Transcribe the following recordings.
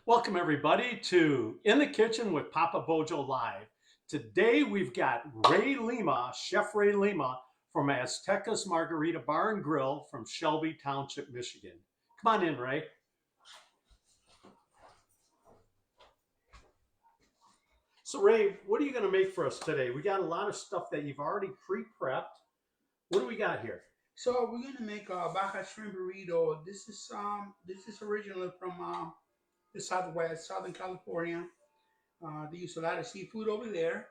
Welcome everybody to In the Kitchen with Papa Bojo Live. Today we've got Ray Lima, Chef Ray Lima from AZTECA'S Margarita Bar and Grill from Shelby Township, Michigan. Come on in, Ray. So Ray, what are you going to make for us today? We got a lot of stuff that you've already pre-prepped. What do we got here? So we're gonna make a Baja shrimp burrito. This is originally from the Southwest, Southern California. They use a lot of seafood over there.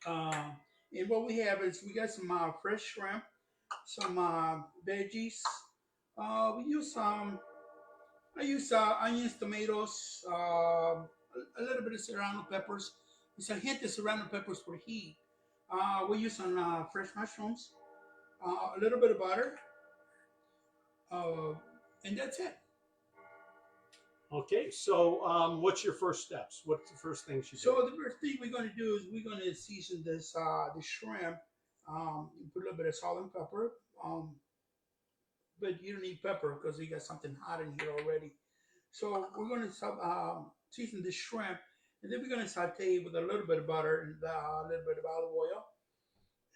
Uh, and what we have is we got some fresh shrimp, some veggies. We use I use onions, tomatoes, a little bit of serrano peppers. It's a hint of serrano peppers for heat. We use some fresh mushrooms, a little bit of butter, uh, and that's it. Okay, so what's your first steps? What's the first things you do? So the first thing we're going to do is we're going to season this the shrimp. You put a little bit of salt and pepper, but you don't need pepper because you got something hot in here already. So we're going to season the shrimp, and then we're going to saute with a little bit of butter and a little bit of olive oil,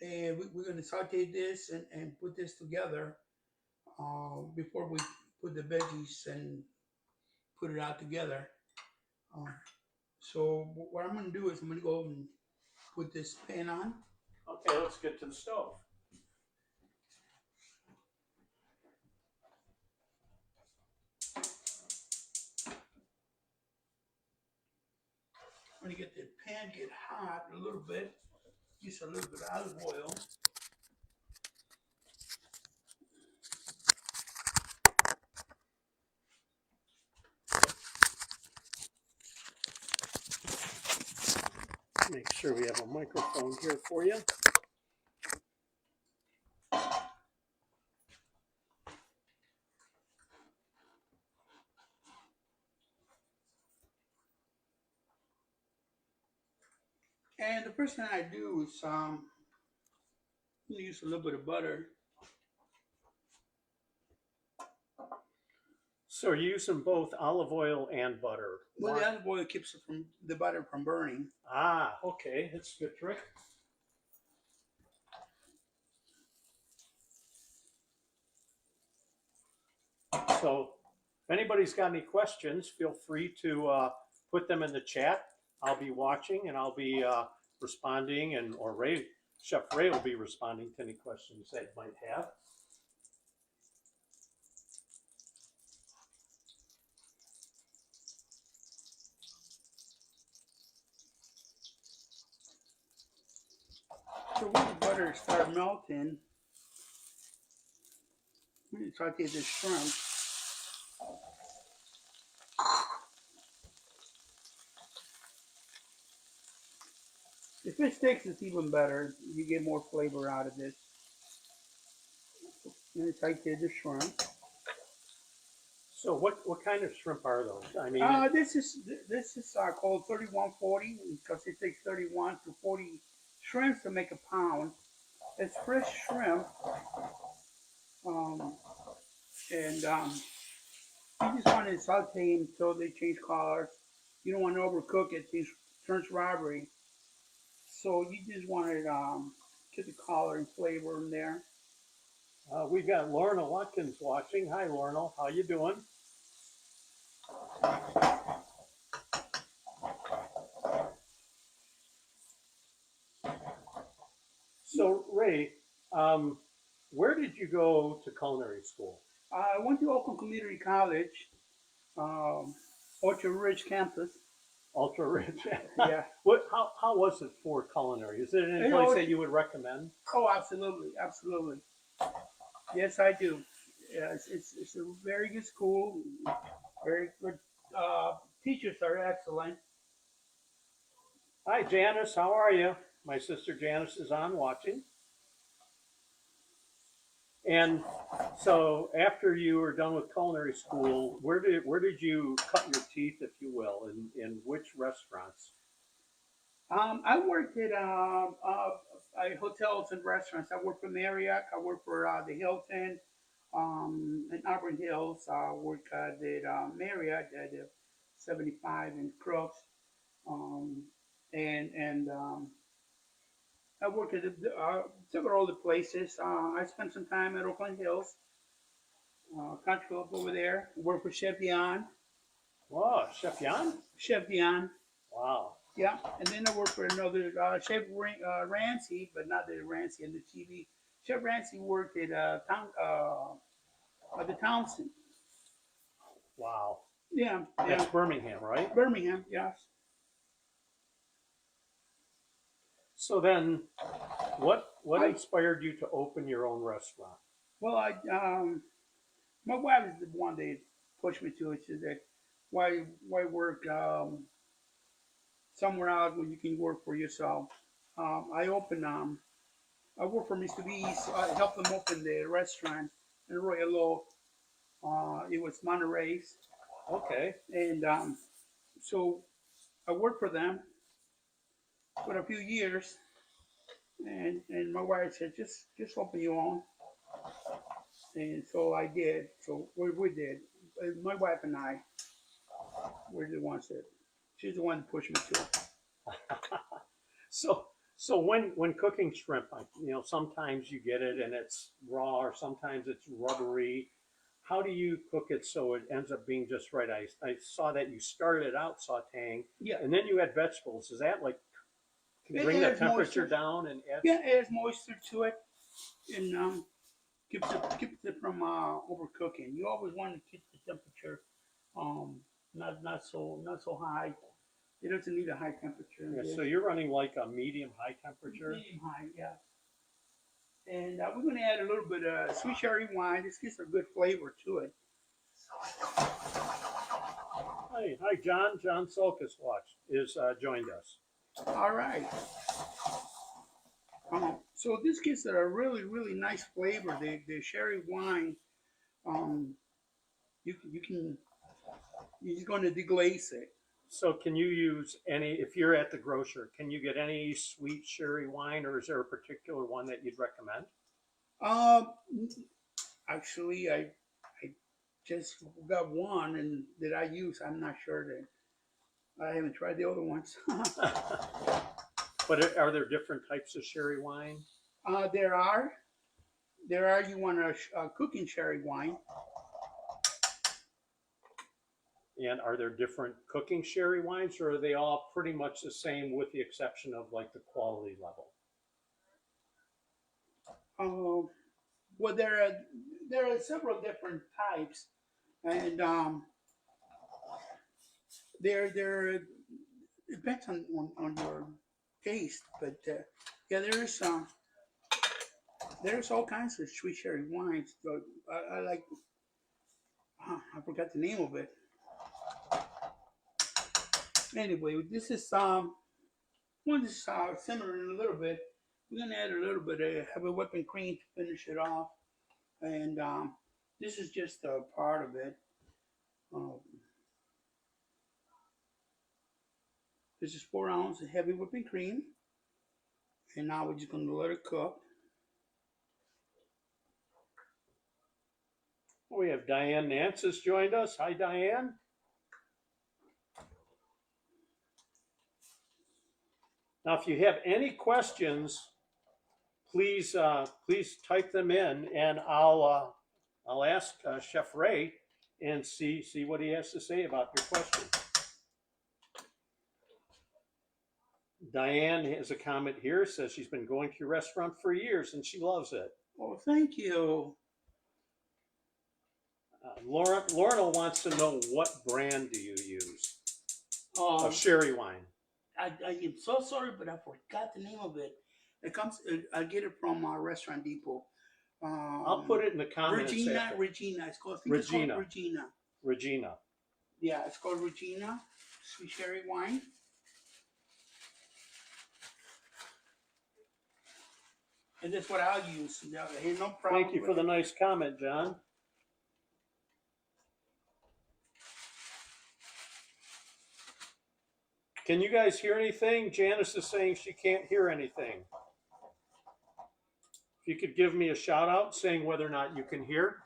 and we're going to saute this and put this together before we put the veggies and put it out together. Um, so what I'm going to do is I'm going to go and put this pan on. Okay, let's get to the stove. I'm going to get the pan get hot a little bit. Use a little bit of olive oil. Make sure we have a microphone here for you. And the first thing I do is I'm going to use a little bit of butter. So you're using both olive oil and butter. Well, the olive oil keeps it from the butter from burning. Ah, okay, that's a good trick. So if anybody's got any questions, feel free to put them in the chat. I'll be watching and I'll be responding, and or Chef Ray will be responding to any questions that you might have. So when the butter starts melting, I'm going to saute this shrimp. If it sticks, it's even better. You get more flavor out of this. I'm going to saute the shrimp. So what kind of shrimp are those? I mean, this is called 3140 because it takes 31 to 40 shrimps to make a pound. It's fresh shrimp, and you just want to saute them until they change colors. You don't want to overcook it; it turns rubbery. So you just want to get the color and flavor in there. we've got Lorna Watkins watching. Hi, Lorna. How you doing? So, Ray, where did you go to culinary school? I went to Oakland Community College, Orchard Ridge campus. Ultra Rich. Yeah. How was it for culinary? Is it any place that you would recommend? Oh, absolutely, absolutely. Yes, I do. Yeah, it's a very good school. Very good. Teachers are excellent. Hi, Janice. How are you? My sister Janice is on watching. And so, after you were done with culinary school, where did you cut your teeth, if you will, in which restaurants? I worked at hotels and restaurants. I worked for Marriott. I worked for the Hilton in Auburn Hills. I worked at Marriott at 75 in Crooks. And I worked at several other places. I spent some time at Oakland Hills, country club over there. Worked for Chef Dion. Wow, Chef Jan? Chef Dion. Wow. Yeah, and then I worked for another Chef Rancy, but not the Rancy in the TV. Chef Rancy worked at the Townsend. Wow. Yeah, That's yeah. Birmingham, right? Birmingham, yes. So then, what I- inspired you to open your own restaurant? Well, my wife is the one that pushed me to it. She said, "Why work somewhere else where you can work for yourself?" I worked for Mr. B's. I helped them open the restaurant in Royal Oak. It was Monterey's, Okay. and so I worked for them for a few years. And my wife said, just open your own. And so I did. So we did. My wife and I were the ones that, she's the one that pushed me to it. So when cooking shrimp, sometimes you get it and it's raw, or sometimes it's rubbery. How do you cook it so it ends up being just right? I saw that you started out sautéing, Yeah. and then you add vegetables. Is that like It bring the adds temperature moisture. down and add? Yeah, it adds moisture to it, and keeps it from overcooking. You always want to keep the temperature not so high. It doesn't need a high temperature. Yeah, so you're running like a medium high temperature. Medium high, yeah. And we're going to add a little bit of sweet cherry wine. This gives a good flavor to it. Hi, John. John Sulkus is joined us. All right. So this gives it a really, really nice flavor. The sherry wine, you're just going to deglaze it. So can you use any, if you're at the grocer, can you get any sweet sherry wine, or is there a particular one that you'd recommend? Actually, I just got one and that I use. I'm not sure that I haven't tried the other ones. But are there different types of sherry wine? There are. You want a cooking sherry wine. And are there different cooking sherry wines, or are they all pretty much the same with the exception of like the quality level? Well, there are several different types, and there depends on your taste. But yeah, there's all kinds of sweet sherry wines. So I like. I forgot the name of it. Anyway, this is one is simmering a little bit. We're gonna add a little bit of heavy whipping cream to finish it off, and this is just a part of it. This is 4 ounces of heavy whipping cream, and now we're just gonna let it cook. We have Diane Nance has joined us. Hi, Diane. Now, if you have any questions, please type them in, and I'll ask Chef Ray and see what he has to say about your question. Diane has a comment here, says she's been going to your restaurant for years and she loves it. Oh, thank you. Lorna wants to know, what brand do you use of sherry wine? I am so sorry, but I forgot the name of it. It comes. I get it from Restaurant Depot. I'll put it in the comments. Regina. It's called Regina. It's called Regina. Regina. Yeah, it's called Regina sweet sherry wine. And that's what I'll use. There's no problem. Thank you for the nice comment, John. Can you guys hear anything? Janice is saying she can't hear anything. If you could give me a shout out saying whether or not you can hear.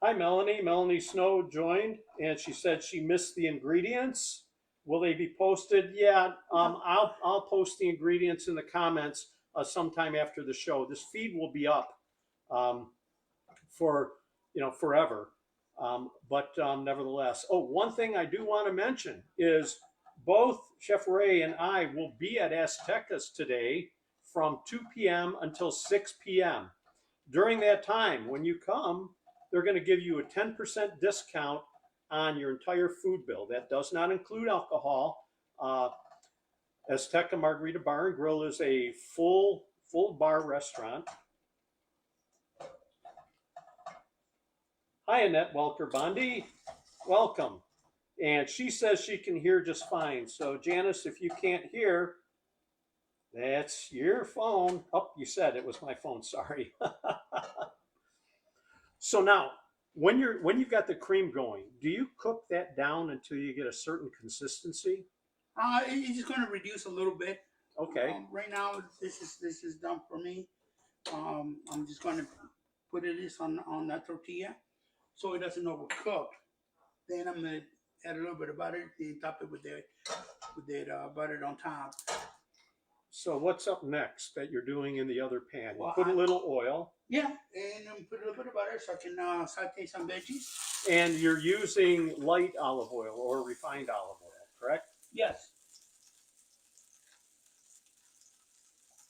Hi, Melanie. Melanie Snow joined, and she said she missed the ingredients. Will they be posted? Yeah, I'll post the ingredients in the comments sometime after the show. This feed will be up um, for forever. But nevertheless, oh, one thing I do want to mention is both Chef Ray and I will be at AZTECA'S today from 2 p.m. until 6 p.m. During that time, when you come, they're going to give you a 10% discount on your entire food bill. That does not include alcohol. Azteca Margarita Bar and Grill is a full bar restaurant. Hi, Annette Welker Bondi. Welcome. And she says she can hear just fine. So, Janice, if you can't hear, that's your phone. Oh, you said it was my phone. Sorry. So now, when you've got the cream going, do you cook that down until you get a certain consistency? It's just going to reduce a little bit. Okay. Right now, this is done for me. I'm just going to put this on that tortilla so it doesn't overcook. Then I'm going to add a little bit of butter and top it with the butter on top. So what's up next that you're doing in the other pan? You Well, put a little oil. Yeah, and put a little bit of butter so I can saute some veggies. And you're using light olive oil or refined olive oil, correct? Yes.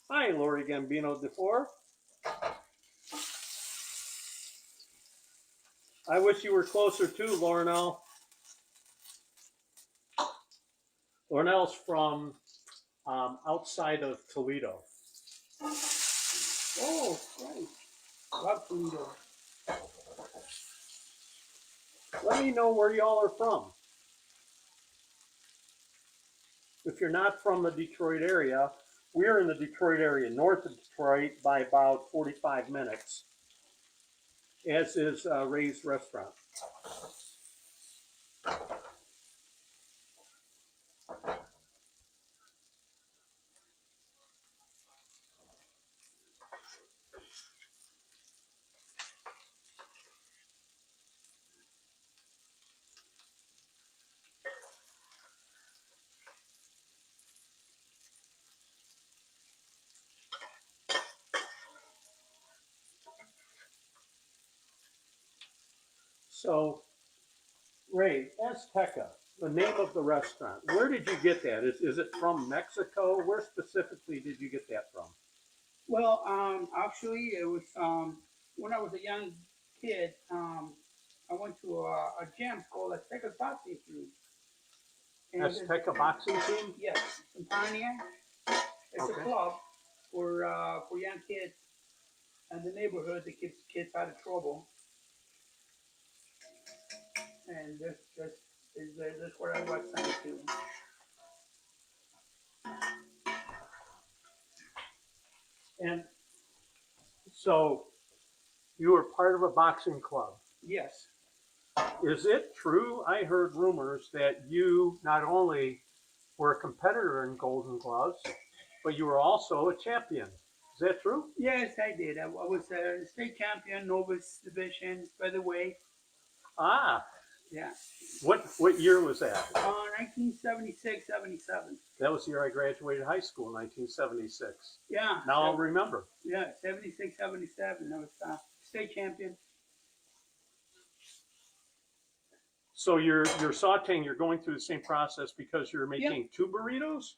Hi, Lori Gambino DeFore. I wish you were closer too, Lornell. Lornell's from outside of Toledo. Oh, great. Love Toledo. Let me know where y'all are from. If you're not from the Detroit area, we're in the Detroit area, north of Detroit by about 45 minutes, as is Ray's Restaurant. So, Ray, Azteca, the name of the restaurant, where did you get that? Is it from Mexico? Where specifically did you get that from? Well, actually, it was when I was a young kid. I went to a gym called AZTECA'S Boxing Team. Azteca Boxing Team? Yes, in Pioneer. It's Okay. a club for young kids in the neighborhood that keeps kids out of trouble. And that's where I was sent to. And so you were part of a boxing club. Yes. Is it true? I heard rumors that you not only were a competitor in Golden Gloves, but you were also a champion. Is that true? Yes, I did. I was a state champion, novice division, featherweight. Ah, Yeah. what year was that? 1976, 77. That was the year I graduated high school, 1976. Yeah. Now I'll remember. Yeah, 76, 77. I was state champion. So you're sauteing, you're going through the same process because you're making Yeah. 2 burritos?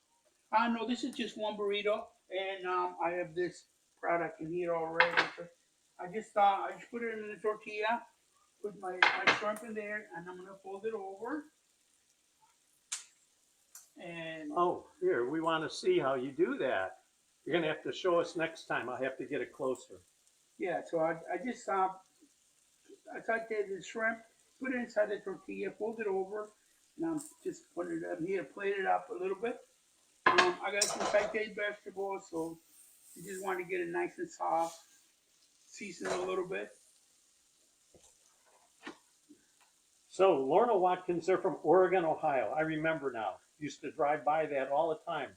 No, this is just one burrito, and I have this product in here already. I just put it in the tortilla, put my shrimp in there, and I'm gonna fold it over. And Oh, here, we want to see how you do that. You're going to have to show us next time. I'll have to get it closer. yeah, so I just I sauteed the shrimp, put it inside the tortilla, fold it over, and I'm just putting it up here, plate it up a little bit. I got some sauteed vegetables, so you just want to get it nice and soft. Season it a little bit. So Lorna Watkins, they're from Oregon, Ohio. I remember now. Used to drive by that all the time.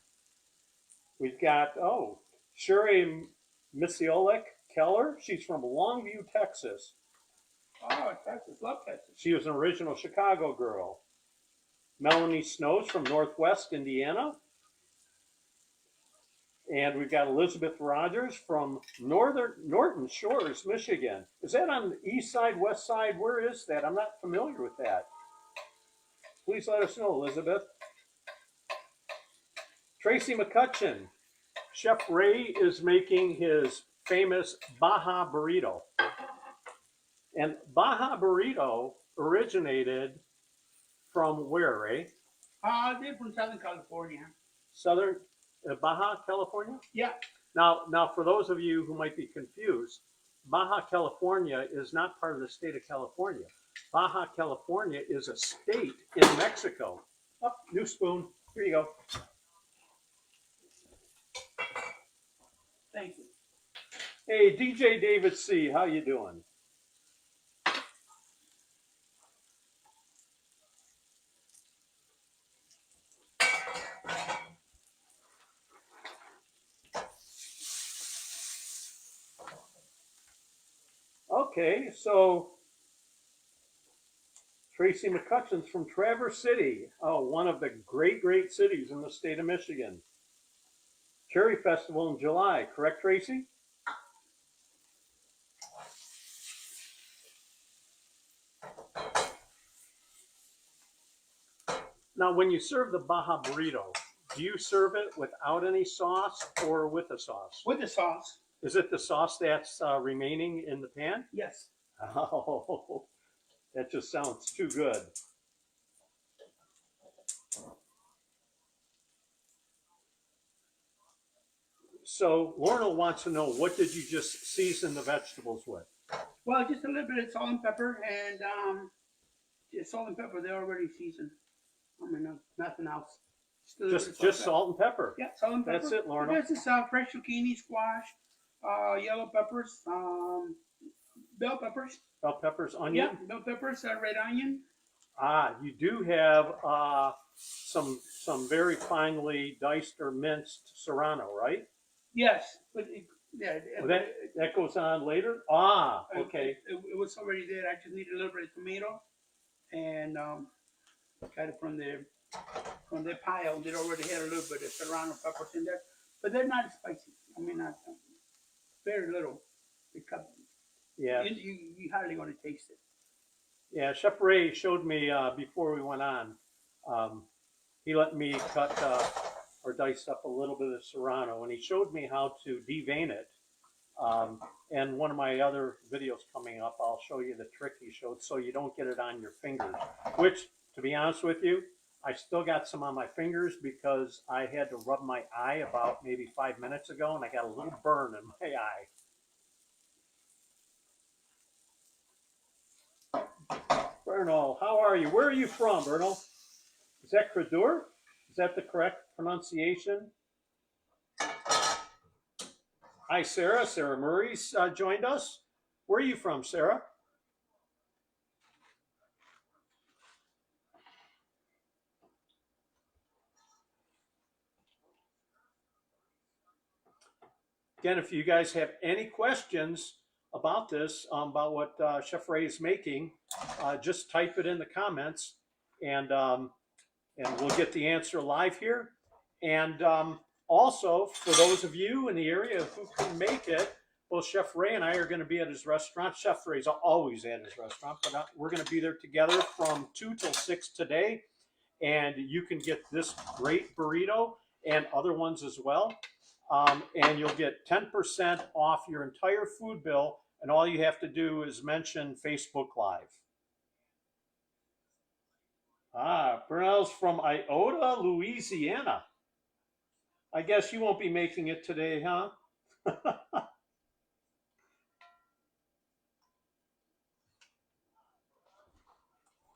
We've got, Sherry Misiolik Keller. She's from Longview, Texas. Oh, Texas, love Texas. She was an original Chicago girl. Melanie Snows from Northwest Indiana. And we've got Elizabeth Rogers from Norton Shores, Michigan. Is that on the east side, west side? Where is that? I'm not familiar with that. Please let us know, Elizabeth. Tracy McCutcheon. Chef Ray is making his famous Baja burrito. And Baja burrito originated from where, Ray? They're from Southern California. Southern Baja, California? Yeah. Now, for those of you who might be confused, Baja California is not part of the state of California. Baja California is a state in Mexico. Oh, new spoon. Here you go. Thank you. Hey, DJ David C., how you doing? Okay, so Tracy McCutcheon's from Traverse City. Oh, one of the great cities in the state of Michigan. Cherry Festival in July, correct, Tracy? Now, when you serve the Baja burrito, do you serve it without any sauce or with a sauce? With the sauce. Is it the sauce that's remaining in the pan? Yes. Oh, that just sounds too good. So Lorna wants to know, what did you just season the vegetables with? Well, just a little bit of salt and pepper, and salt and pepper. They're already seasoned. I mean, nothing else. Just salt and pepper. Yeah, salt and pepper. That's it, Lorna. This is fresh zucchini, squash, yellow peppers, bell peppers. Bell peppers, onion. Yeah, bell peppers, red onion. You do have some very finely diced or minced serrano, right? Yes, but Well, that goes on later. Okay. It was already there. I just needed a little bit of tomato, and got it from the pile. They already had a little bit of serrano peppers in there, but they're not spicy. I mean, not very little. Because Yeah. You hardly going to taste it. Yeah, Chef Ray showed me before we went on. He let me cut or dice up a little bit of serrano, and he showed me how to devein it. And one of my other videos coming up, I'll show you the trick he showed so you don't get it on your fingers. Which, to be honest with you, I still got some on my fingers because I had to rub my eye about maybe 5 minutes ago, and I got a little burn in my eye. Berno, how are you? Where are you from, Berno? Is that Credur? Is that the correct pronunciation? Hi, Sarah. Sarah Murray's joined us. Where are you from, Sarah? Again, if you guys have any questions about this, about what Chef Ray is making, just type it in the comments, and we'll get the answer live here. And also, for those of you in the area who can make it, both Chef Ray and I are going to be at his restaurant. Chef Ray's always at his restaurant, but we're going to be there together from 2 till 6 today. And you can get this great burrito and other ones as well. And you'll get 10% off your entire food bill. And all you have to do is mention Facebook Live. Brunel's from Iota, Louisiana. I guess you won't be making it today, huh?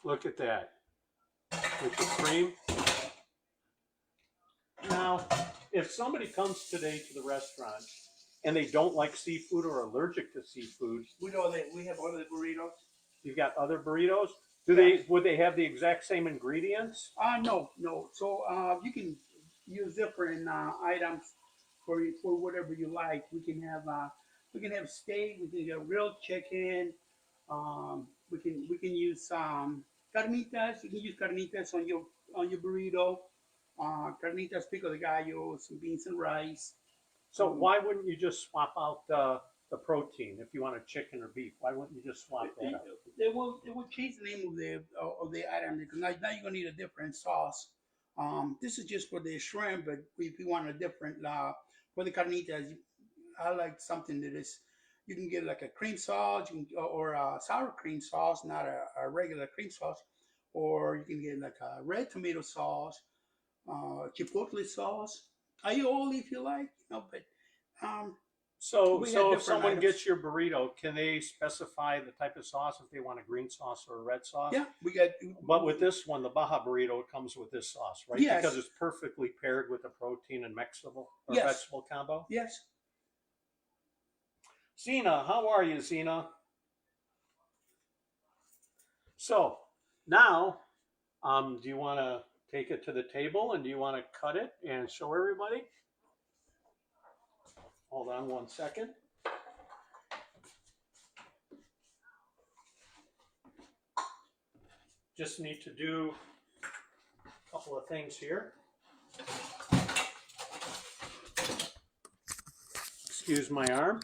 Look at that. With the cream. Now, if somebody comes today to the restaurant and they don't like seafood or are allergic to seafood, We know that we have other burritos. you've got other burritos. Would they have the exact same ingredients? No. So you can use different items for whatever you like. We can have steak. We can have grilled chicken, We can use carnitas. You can use carnitas on your burrito. Carnitas pico de gallo, some beans and rice. So why wouldn't you just swap out the protein if you wanted chicken or beef? Why wouldn't you just swap that out? They will change the name of the item because now you're gonna need a different sauce. This is just for the shrimp, but if you want a different for the carnitas, I like something that is you can get like a cream sauce, or a sour cream sauce, not a regular cream sauce, or you can get like a red tomato sauce, chipotle sauce, aioli if you like, but um, So, we had so if different someone items. gets your burrito, can they specify the type of sauce if they want a green sauce or a red sauce? Yeah, we got. But with this one, the Baja burrito, it comes with this sauce, right? Yes. Because it's perfectly paired with the protein and vegetable or Yes. vegetable combo. Yes. Zena, how are you, Zena? So now, do you want to take it to the table and do you want to cut it and show everybody? Hold on one second. Just need to do a couple of things here. Excuse my arm.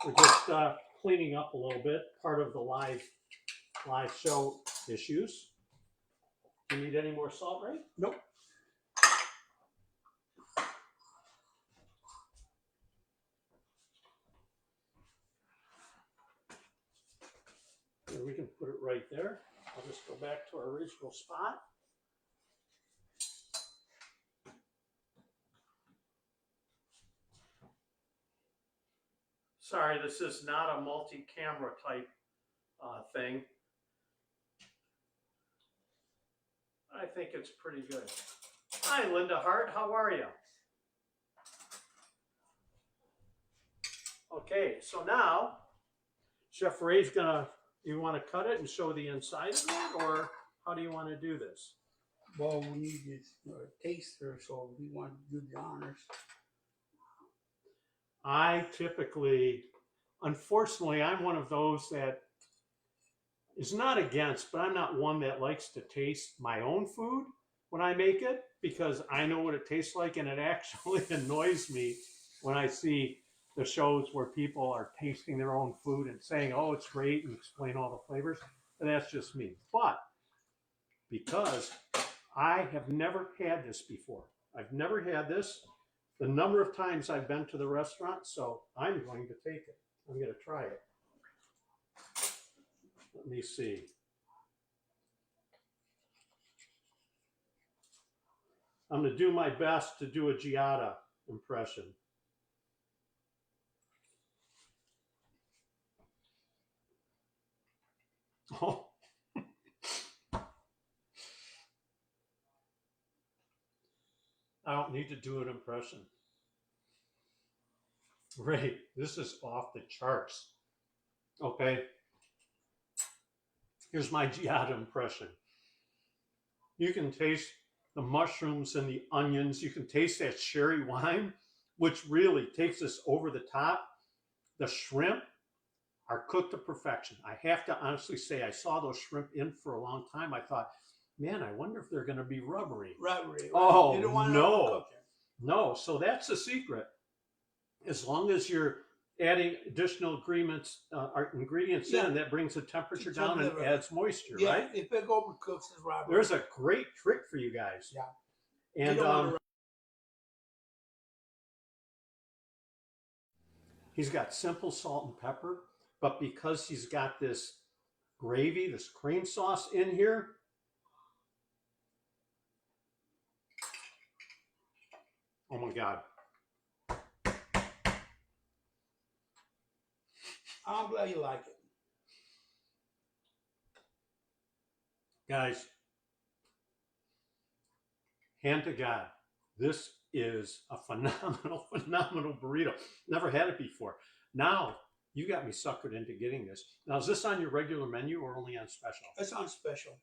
We're just cleaning up a little bit, part of the live show issues. Do you need any more salt, Ray? Nope. And we can put it right there. I'll just go back to our original spot. Sorry, this is not a multi-camera type thing. I think it's pretty good. Hi, Linda Hart. How are you? Okay, so now Chef Ray's gonna. You want to cut it and show the inside of it, or how do you want to do this? Well, we need this taster, so we want to do the honors. I typically, unfortunately, I'm one of those that is not against, but I'm not one that likes to taste my own food when I make it because I know what it tastes like, and it actually annoys me when I see the shows where people are tasting their own food and saying, oh, it's great, and explain all the flavors. And that's just me. But because I have never had this before, I've never had this the number of times I've been to the restaurant, so I'm going to take it. I'm going to try it. Let me see. I'm going to do my best to do a Giada impression. Oh. I don't need to do an impression. Ray, this is off the charts. Okay. Here's my Giada impression. You can taste the mushrooms and the onions. You can taste that sherry wine, which really takes us over the top. The shrimp are cooked to perfection. I have to honestly say, I saw those shrimp in for a long time. I thought, man, I wonder if they're going to be rubbery. Rubbery. Right? Oh, You don't want no. No, so that's the secret. As long as you're adding additional ingredients in, that brings the temperature down and adds moisture, right? If it overcooks, it's rubbery. There's a great trick for you guys. Yeah. And he's got simple salt and pepper, but because he's got this gravy, this cream sauce in here, oh my God. I'm glad you like it. Guys, hand to God, this is a phenomenal, phenomenal burrito. Never had it before. Now, you got me suckered into getting this. Now, is this on your regular menu or only on special? It's on special.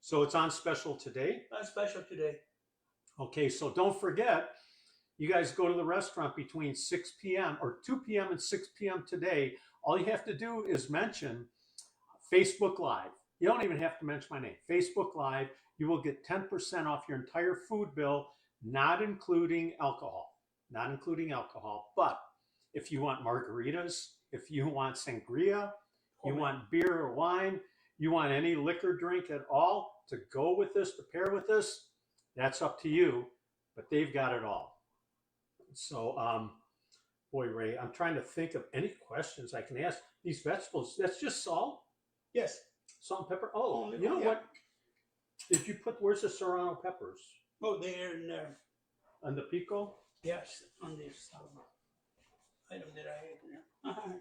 So it's on special today? On special today. Okay, so don't forget, you guys go to the restaurant between 6 p.m. or 2 p.m. and 6 p.m. today. All you have to do is mention Facebook Live. You don't even have to mention my name. Facebook Live, you will get 10% off your entire food bill, not including alcohol. Not including alcohol. But if you want margaritas, if you want sangria, you want beer or wine, you want any liquor drink at all to go with this, to pair with this, that's up to you. But they've got it all. So, boy, Ray, I'm trying to think of any questions I can ask. These vegetables, that's just salt? Yes. Salt and pepper? Oh, you know what? Did you put, where's the serrano peppers? Oh, they're in there. On the pico? Yes, on this item that I had there.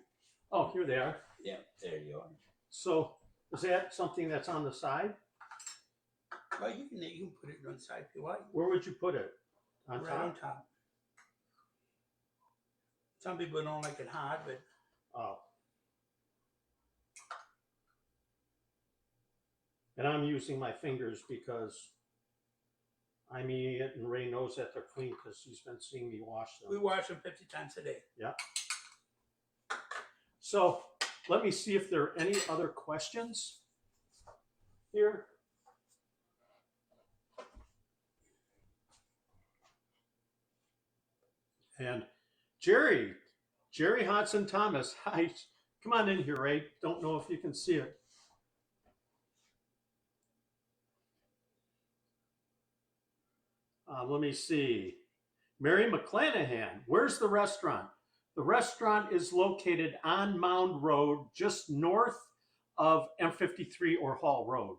Oh, here they are. Yeah, there you are. So, is that something that's on the side? Well, you can put it on the side if you like. Where would you put it? On right top? on top. Some people don't like it hot, but Oh. And I'm using my fingers because I'm eating it, and Ray knows that they're clean because he's been seeing me wash them. we wash them 50 times a day. Yeah. So let me see if there are any other questions here. And Jerry Hodson Thomas, hi, come on in here, Ray. Don't know if you can see it. Let me see. Mary McClanahan, where's the restaurant? The restaurant is located on Mound Road, just north of M53 or Hall Road.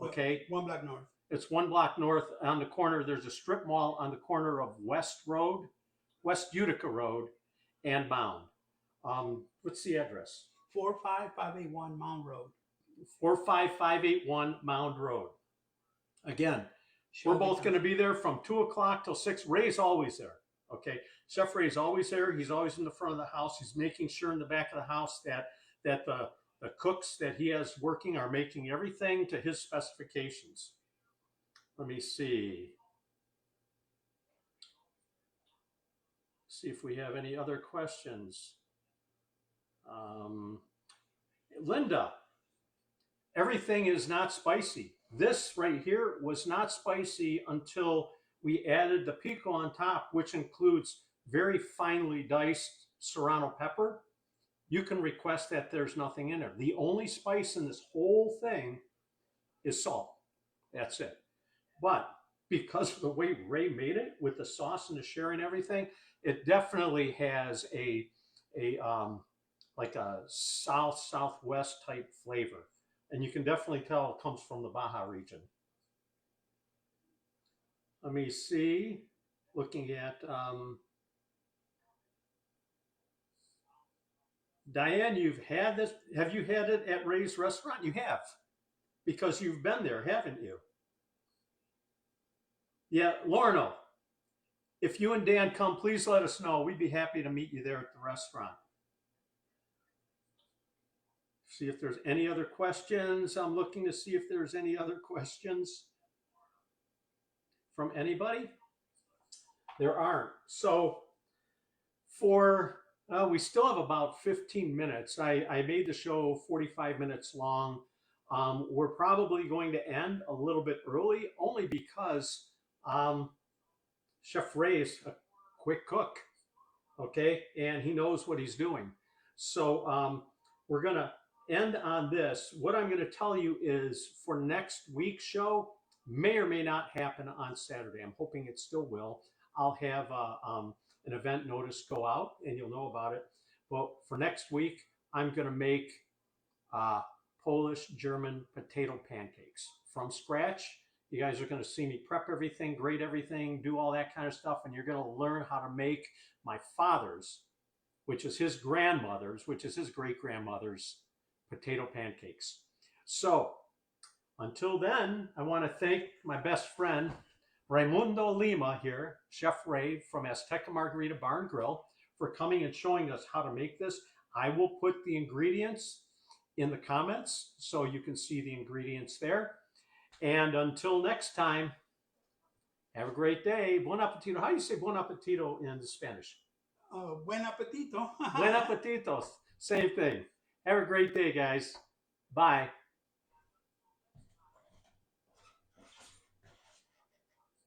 Okay. 1 block north. It's 1 block north. On the corner, there's a strip mall on the corner of West Utica Road, and Mound. What's the address? 45581 Mound Road. 45581 Mound Road. Again, we're both going to be there from 2 o'clock till 6. Ray's always there. Okay, Chef Ray's always there. He's always in the front of the house. He's making sure in the back of the house that the cooks that he has working are making everything to his specifications. Let me see. See if we have any other questions. Linda, everything is not spicy. This right here was not spicy until we added the pico on top, which includes very finely diced serrano pepper. You can request that there's nothing in there. The only spice in this whole thing is salt. That's it. But because of the way Ray made it with the sauce and the sherry and everything, it definitely has like a southwest type flavor. And you can definitely tell it comes from the Baja region. Let me see, looking at, Diane, you've had this, have you had it at Ray's restaurant? You have, because you've been there, haven't you? Yeah, Lorno, if you and Dan come, please let us know. We'd be happy to meet you there at the restaurant. See if there's any other questions. I'm looking to see if there's any other questions from anybody. There aren't. So we still have about 15 minutes. I made the show 45 minutes long. We're probably going to end a little bit early, only because Chef Ray is a quick cook, okay? And he knows what he's doing. So we're gonna end on this. What I'm gonna tell you is for next week's show, may or may not happen on Saturday. I'm hoping it still will. I'll have an event notice go out and you'll know about it. But for next week, I'm gonna make Polish German potato pancakes from scratch. You guys are going to see me prep everything, grate everything, do all that kind of stuff, and you're going to learn how to make my father's, which is his grandmother's, which is his great-grandmother's potato pancakes. So until then, I want to thank my best friend, Raymundo Lima here, Chef Ray from Azteca Margarita Bar and Grill, for coming and showing us how to make this. I will put the ingredients in the comments so you can see the ingredients there. And until next time, Have a great day. Buen appetito. How do you say buen appetito in Spanish? Buen apetito. Buen appetitos. Same thing. Have a great day, guys. Bye.